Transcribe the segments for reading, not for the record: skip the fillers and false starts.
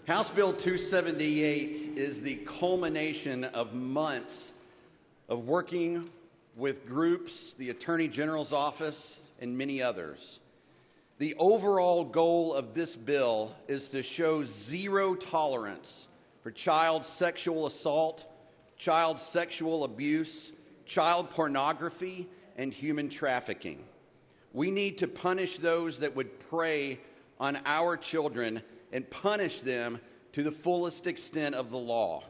House Bill 278 is the culmination of months of working with groups, the Attorney General's office, and many others. The overall goal of this bill is to show zero tolerance for child sexual assault, child sexual abuse, child pornography, and human trafficking. We need to punish those that would prey on our children and punish them to the fullest extent of the law.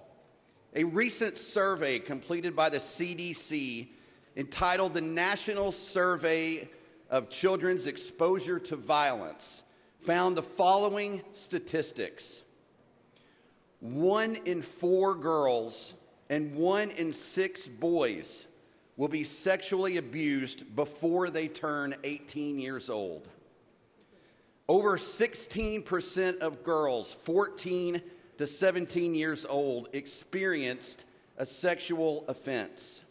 A recent survey completed by the CDC entitled the National Survey of Children's Exposure to Violence found the following statistics. 1 in 4 girls and 1 in 6 boys will be sexually abused before they turn 18 years old. Over 16% of girls 14 to 17 years old experienced a sexual offense.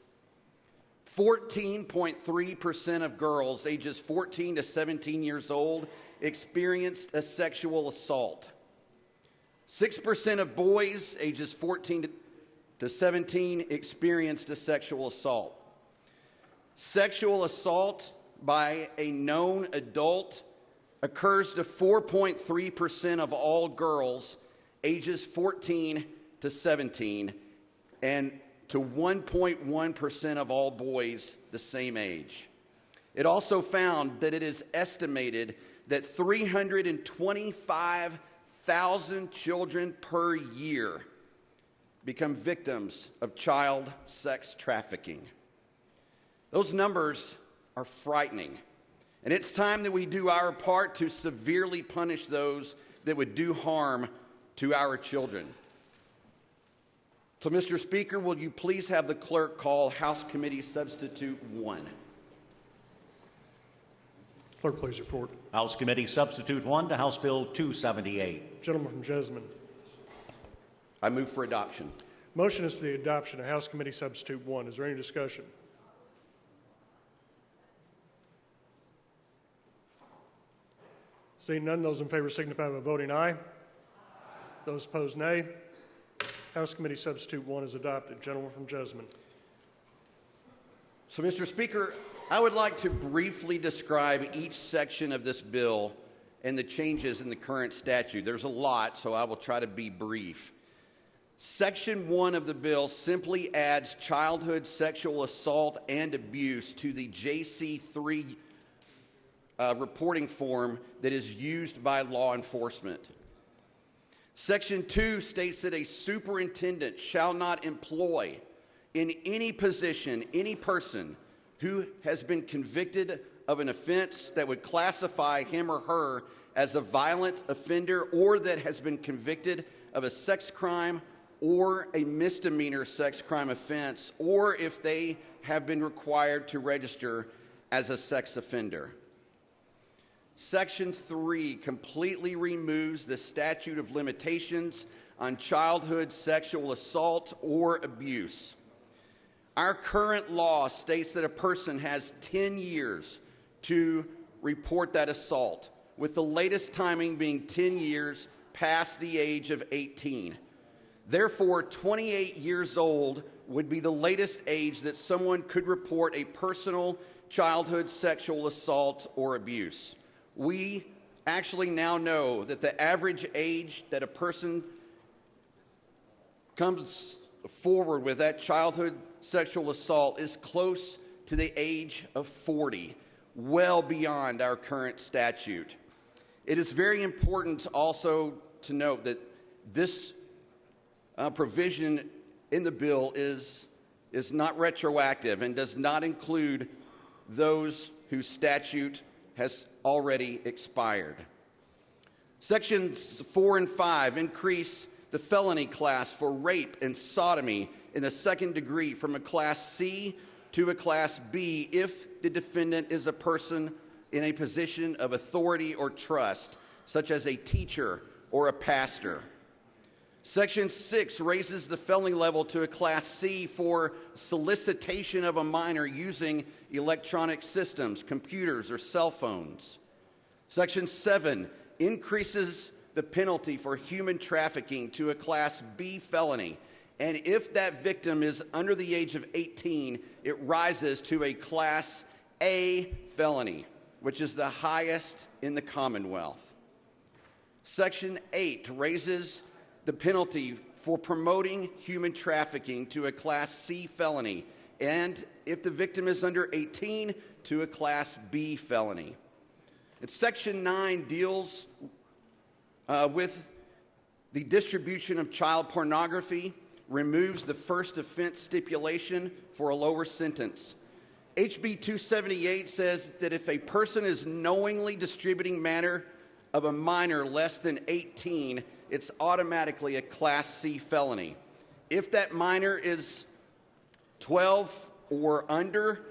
14.3% of girls ages 14 to 17 years old experienced a sexual assault. 6% of boys ages 14 to 17 experienced a sexual assault. Sexual assault by a known adult occurs to 4.3% of all girls ages 14 to 17 and to 1.1% of all boys the same age. It also found that it is estimated that 325,000 children per year become victims of child sex trafficking. Those numbers are frightening. And it's time that we do our part to severely punish those that would do harm to our children. So, Mr. Speaker, will you please have the clerk call House Committee Substitute 1? Clerk, please report. House Committee Substitute 1 to House Bill 278. Gentleman from Jessamine. I move for adoption. Motion is for the adoption of House Committee Substitute 1. Is there any discussion? Seeing none, those in favor signify by voting aye. Aye. Those opposed, nay. House Committee Substitute 1 is adopted. Gentleman from Jessamine. So, Mr. Speaker, I would like to briefly describe each section of this bill and the changes in the current statute. There's a lot, so I will try to be brief. Section 1 of the bill simply adds childhood sexual assault and abuse to the JC3 reporting form that is used by law enforcement. Section 2 states that a superintendent shall not employ in any position any person who has been convicted of an offense that would classify him or her as a violent offender or that has been convicted of a sex crime or a misdemeanor sex crime offense, or if they have been required to register as a sex offender. Section 3 completely removes the statute of limitations on childhood sexual assault or abuse. Our current law states that a person has 10 years to report that assault, with the latest timing being 10 years past the age of 18. Therefore, 28 years old would be the latest age that someone could report a personal childhood sexual assault or abuse. We actually now know that the average age that a person comes forward with that childhood sexual assault is close to the age of 40, well beyond our current statute. It is very important also to note that this provision in the bill is not retroactive and does not include those whose statute has already expired. Sections 4 and 5 increase the felony class for rape and sodomy in the second degree from a Class C to a Class B if the defendant is a person in a position of authority or trust, such as a teacher or a pastor. Section 6 raises the felony level to a Class C for solicitation of a minor using electronic systems, computers, or cell phones. Section 7 increases the penalty for human trafficking to a Class B felony. And if that victim is under the age of 18, it rises to a Class A felony, which is the highest in the Commonwealth. Section 8 raises the penalty for promoting human trafficking to a Class C felony, and if the victim is under 18, to a Class B felony. And Section 9 deals with the distribution of child pornography, removes the first offense stipulation for a lower sentence. HB 278 says that if a person is knowingly distributing matter of a minor less than 18, it's automatically a Class C felony. If that minor is 12 or under,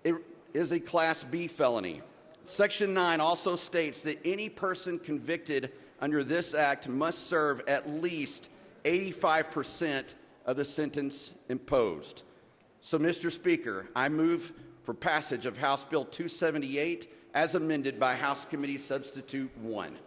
it is a Class B felony. Section 9 also states that any person convicted under this act must serve at least 85% of the sentence imposed. So, Mr. Speaker, I move for passage of House Bill 278 as amended by House Committee Substitute 1.